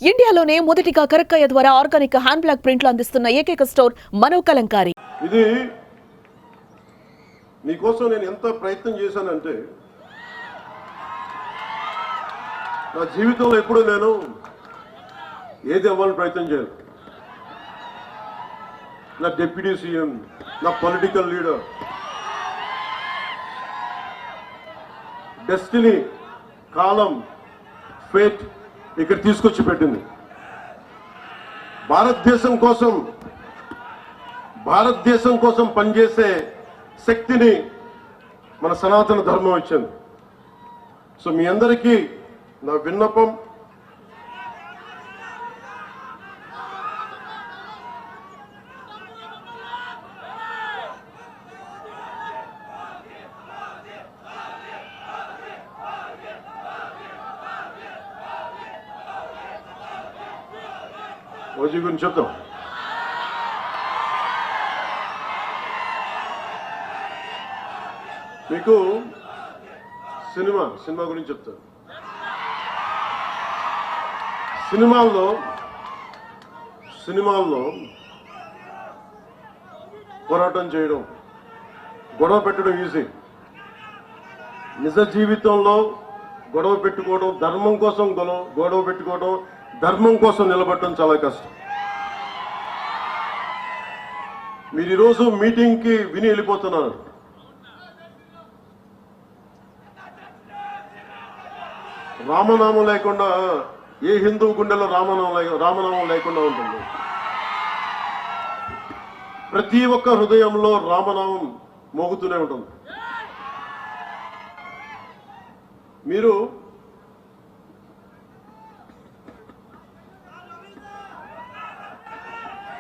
ఇండియాలోనే మొదటిగా కరక్కయ్య ద్వారా ఆర్గానిక్ హ్యాండ్ బ్లాక్ ప్రింట్లు అందిస్తున్న ఏకైక స్టోర్ మనో కలంకారీ. ఇది నీకోసం నేను ఎంత ప్రయత్నం చేశానంటే నా జీవితంలో ఎప్పుడు నేను ఏది అవ్వాలని ప్రయత్నం చేయను. నా డిప్యూటీ సీఎం, నా పొలిటికల్ లీడర్, డెస్టినీ, కాలం, ఫేట్ ఇక్కడ తీసుకొచ్చి పెట్టింది. భారతదేశం కోసం పనిచేసే శక్తిని మన సనాతన ధర్మం ఇచ్చింది. సో మీ అందరికీ నా విన్నపం, ఓజీ గురించి చెప్తాం. మీకు సినిమా గురించి చెప్తాను. సినిమాల్లో పోరాటం చేయడం, గొడవ పెట్టడం ఈజీ. నిజ జీవితంలో గొడవ పెట్టుకోవడం, ధర్మం కోసం గొడవ పెట్టుకోవడం, ధర్మం కోసం నిలబడటం చాలా కష్టం. మీరు ఈరోజు మీటింగ్కి విని వెళ్ళిపోతున్నారు. రామనామం లేకుండా ఏ హిందూ గుండెలో రామనామం లేకుండా ఉంటుంది. ప్రతి ఒక్క హృదయంలో రామనామం మోగుతూనే ఉంటుంది. మీరు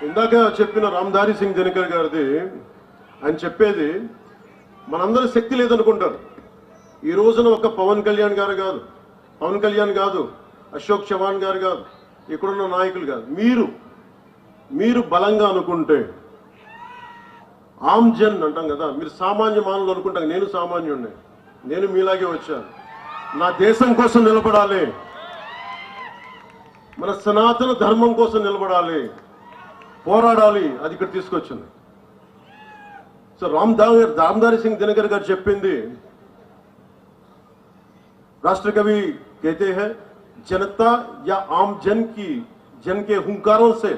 ఇందాక చెప్పిన రామ్ధారి సింగ్ దినకర్ గారిది ఆయన చెప్పేది, మనందరూ శక్తి లేదనుకుంటారు. ఈ రోజున ఒక పవన్ కళ్యాణ్ కాదు, అశోక్ చవాన్ గారు కాదు, ఇక్కడున్న నాయకులు కాదు, మీరు బలంగా అనుకుంటే, ఆమ్ జన్ అంటాం కదా, మీరు సామాన్య మానవులు అనుకుంటాం. నేను సామాన్యుడిని, నేను మీలాగే వచ్చాను. నా దేశం కోసం నిలబడాలి, మన సనాతన ధర్మం కోసం నిలబడాలి, పోరాడాలి. అది ఇక్కడ తీసుకొచ్చింది. సో రామ్ధారి సింగ్ దినకర్ గారు చెప్పింది, राष्ट्र कवि कहते हैं, जनता या आम जन के हुंकारों से,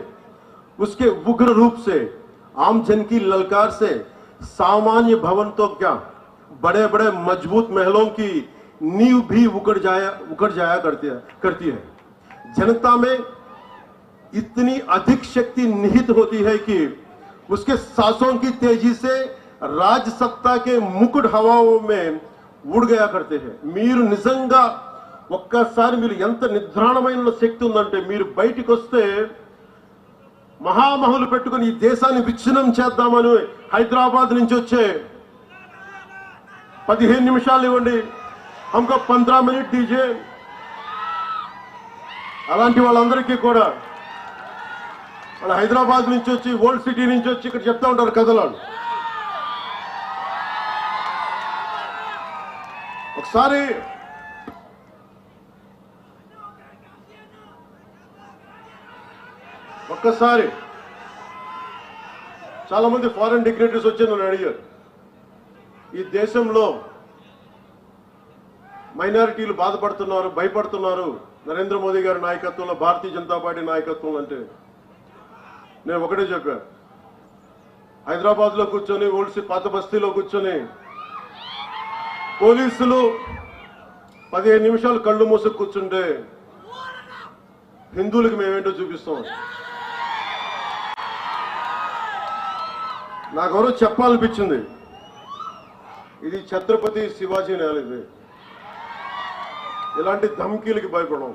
उसके उग्र रूप से, आम जन की ललकार से सामान्य भवन तो क्या, बड़े बड़े मजबूत महलों की नींव भी उखड़ जाया करती है. जनता में इतनी अधिक शक्ति निहित होती है कि उसके सांसों की तेजी से राज सत्ता के मुकुट हवाओं में ఊడిగయా కడితే. మీరు నిజంగా ఒక్కసారి మీరు ఎంత నిద్రాణమైన శక్తి ఉందంటే, మీరు బయటికి వస్తే మహామహులు పెట్టుకుని ఈ దేశాన్ని విచ్ఛిన్నం చేద్దామని హైదరాబాద్ నుంచి వచ్చే 15 నిమిషాలు ఇవ్వండి, హమ్కో 15 మినిట్ దీజే, అలాంటి వాళ్ళందరికీ కూడా వాళ్ళు హైదరాబాద్ నుంచి వచ్చి, ఓల్డ్ సిటీ నుంచి వచ్చి ఇక్కడ చెప్తా ఉంటారు కథలు. ఒక్కసారి చాలా మంది ఫారెన్ డిగ్నిటరీస్ వచ్చి నన్ను అడిగారు, ఈ దేశంలో మైనారిటీలు బాధపడుతున్నారు, భయపడుతున్నారు నరేంద్ర మోదీ గారి నాయకత్వంలో, భారతీయ జనతా పార్టీ నాయకత్వం అంటే. నేను ఒకటే చెప్పాను, హైదరాబాద్ లో కూర్చొని, ఓల్డ్ పాత బస్తీలో కూర్చొని పోలీసులు 15 నిమిషాలు కళ్ళు మూసుకు కూర్చుంటే హిందువులకు మేమేంటో చూపిస్తాం. నాకెవరో చెప్పాలనిపించింది, ఇది ఛత్రపతి శివాజీ నేల, ఇది ఇలాంటి ధమ్కీలకి భయపడం.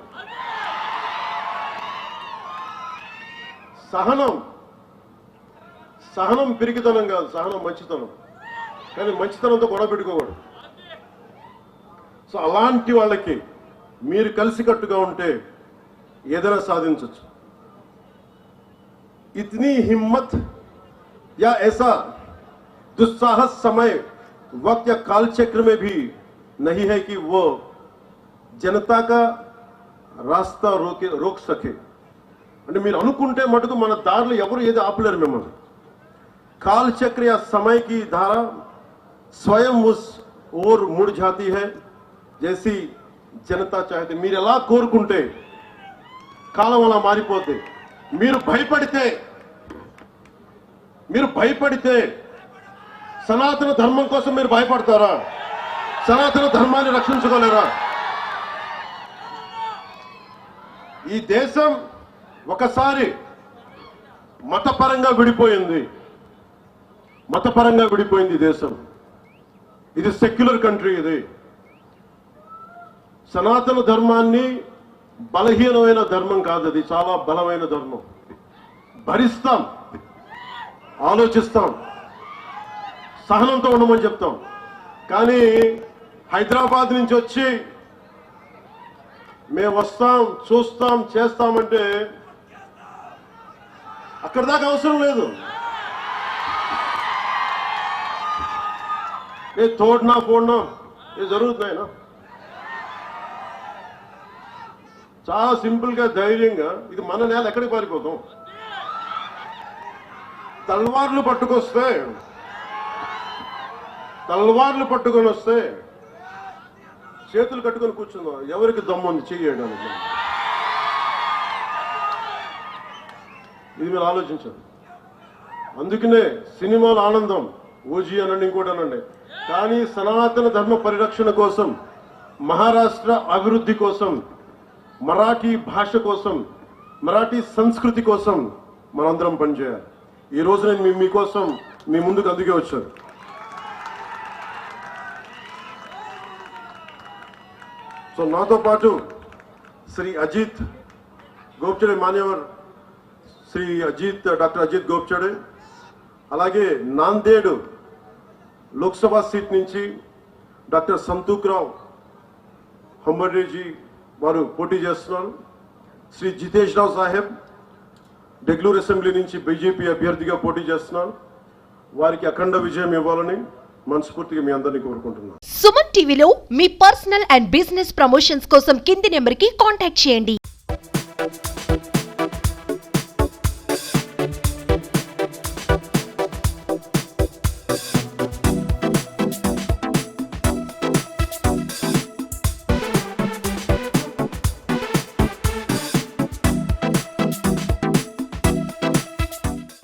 సహనం పిరికితనం కాదు, సహనం మంచితనం. కానీ మంచితనంతో గొడవ పెట్టుకోకూడదు. సో అలాంటి వాళ్ళకి మీరు కలిసికట్టుగా ఉంటే ఏదైనా సాధించవచ్చు. इतनी हिम्मत या ऐसा दुस्साहस समय, वक्त या काल चक्र में भी नहीं है कि वो जनता का రాస్తా రోక్ సకే అంటే మీరు అనుకుంటే మటుకు మన దారిలో ఎవరు ఏది ఆపలేరు మిమ్మల్ని. काल चक्र या समय की धारा स्वयं उस ओर मुड़ जाती है जैसी जनता चाहते. మీరు ఎలా కోరుకుంటే కాలం అలా మారిపోతే. మీరు భయపడితే సనాతన ధర్మం కోసం మీరు భయపడతారా? సనాతన ధర్మాన్ని రక్షించుకోలేరా? ఈ దేశం ఒకసారి మతపరంగా విడిపోయింది. దేశం ఇది సెక్యులర్ కంట్రీ. ఇది సనాతన ధర్మాన్ని బలహీనమైన ధర్మం కాదు, అది చాలా బలమైన ధర్మం. భరిస్తాం, ఆలోచిస్తాం, సహనంతో ఉండమని చెప్తాం. కానీ హైదరాబాద్ నుంచి వచ్చి మేము వస్తాం, చూస్తాం, చేస్తామంటే అక్కడ దాకా అవసరం లేదు. ये तोड़ना फोड़ना ये जरूरत नहीं ना. చాలా సింపుల్ గా ధైర్యంగా ఇది మన నేల ఎక్కడికి పారిపోతాం. తల్వార్లు పట్టుకొని వస్తే చేతులు కట్టుకొని కూర్చుందాం. ఎవరికి దమ్ము ఉంది చేయడానికి? ఇది మీరు ఆలోచించండి. అందుకనే సినిమాల ఆనందం ఓజీ అనండి, ఇంకోటి అనండి, కానీ సనాతన ధర్మ పరిరక్షణ కోసం, మహారాష్ట్ర అభివృద్ధి కోసం, మరాఠీ భాష కోసం, మరాఠీ సంస్కృతి కోసం మనందరం పనిచేయాలి. ఈ రోజు నేను మీకోసం మీ ముందుకు అందుకే వచ్చాను. సో నాతో పాటు శ్రీ అజిత్ గోప్చడే, మాన్యవర్ శ్రీ డాక్టర్ అజిత్ గోప్చడే, అలాగే నాందేడ్ లోక్సభ సీట్ నుంచి డాక్టర్ సంతూక్రావు హంబర్డేజీ వారు పోటీ చేస్తున్నారు. శ్రీ జితేష్ రావు సాహెబ్ డెగ్లూర్ అసెంబ్లీ నుంచి బీజేపీ అభ్యర్థిగా పోటీ చేస్తున్నారు. వారికి అఖండ విజయం ఇవ్వాలని మనస్ఫూర్తిగా మీ అందరినీ కోరుకుంటున్నాను. సుమన్ టీవీలో మీ పర్సనల్ అండ్ బిజినెస్ ప్రమోషన్స్ కోసం కింది నెంబర్కి కాంటాక్ట్ చేయండి.